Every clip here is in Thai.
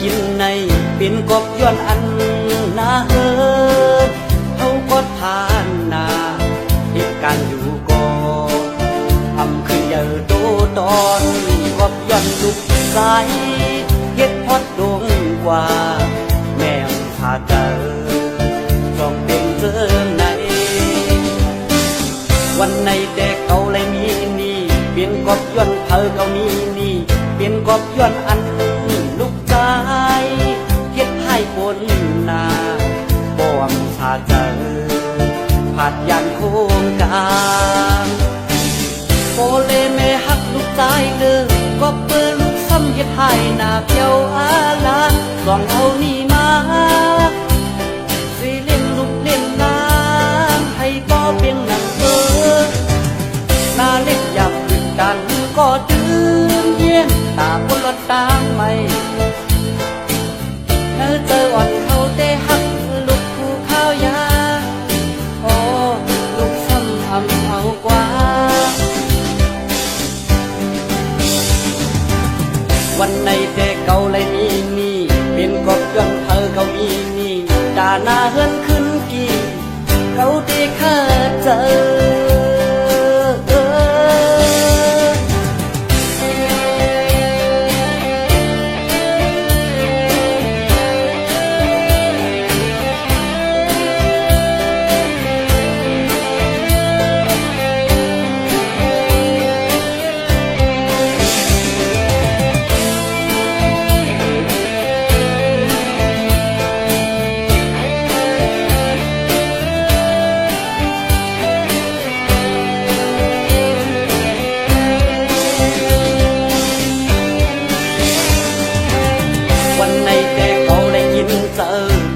กินในเป็นกบย้อนอันนาเฮิดเขาก็ทานนาเหตุการณ์อยู่ก่อนทำคือเยอะโตตอนกบย้อนลุกใสเฮ็ดพอดดวงกว่าแมวพาเจอจองเป็นเจอในวันในแต่เก่าเลยมีนี่เปลี่ยนกบย้อนเธอเก่านี้นี่เปลี่ยนกบย้อนอันลูกใจเฮ็ดให้บนนาบ่วงพาเจอผัดยันโคงกลางโอเลแม่ฮักลูกใจเด้อก็เปิ้ลลูกซ้ำเฮ็ดให้นาเพียวอาลาสองเอานี่มาสิเล่นลูกเล่นลางให้บ่เป็นหนังเบิดนาเล็กอยากขึ้นกันก็ตื่นเย็นตาบนรถตางไม่เธอเจออ่อนเขาได้ฮักลูกผู้ข้าวยาโอ้ลูกซ้ำทำเอากว่าวันในแต่เก่าเลยมีนี่เป็นกบย้อนเธอเก่ามีนี่ด่าหน้าเฮือนขึ้นกี่เขาได้เคยเจอ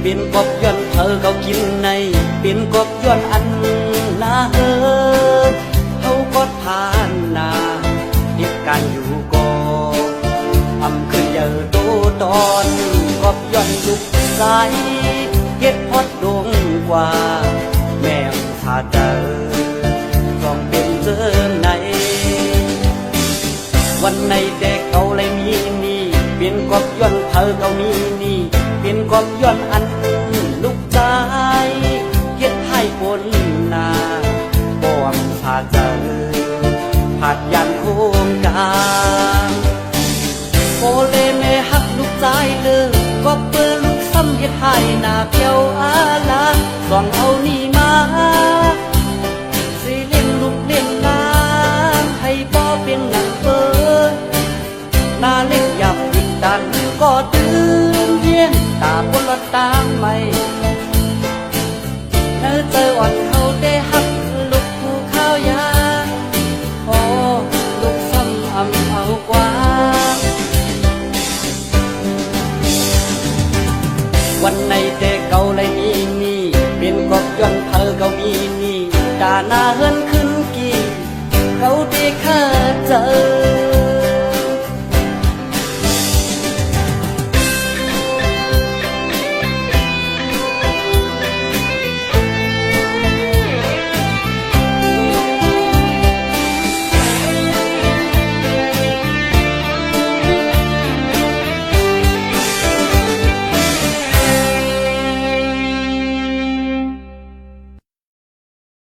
เป็นกบย้อนเธอเขากินในเป็นกบย้อนอันนาเฮิดเขาก็ทานนาเหตุการณ์อยู่ก่อนทำขึ้นเยอะโตตอนกบย้อนลุกใสเฮ็ดพอดดวงกว่าแมวพาเจอจองเป็นเจอในวันในแต่เขาเลยมีนี่เป็นกบย้อนเธอเขามีนี่เป็นกบย้อนอันลูกใจเฮ็ดให้บนนาบ่วงพาเจอผัดยันโคงกลางโอเลแม่ฮักลูกใจเลยก็เปิ้ลลูกซ้ำเฮ็ดให้นาเพียวอาลาสองเอานี่มาสิเล่นลูกเล่นลางให้บ่เป็นหนังเปิ้ลนาเล็กอยากขึ้นดันก็ตื่นเย็นตาบนรถตางไม่เธอเจออ่อนเขาได้ฮักลูกผู้ข้าวยาโอ้ลูกซ้ำอำเอากว่าวันในแต่เก่าเลยมีนี่เป็นกบย้อนเธอเก่ามีนี่ด่าหน้าเฮือนขึ้นกี่เขาได้เคยเจอ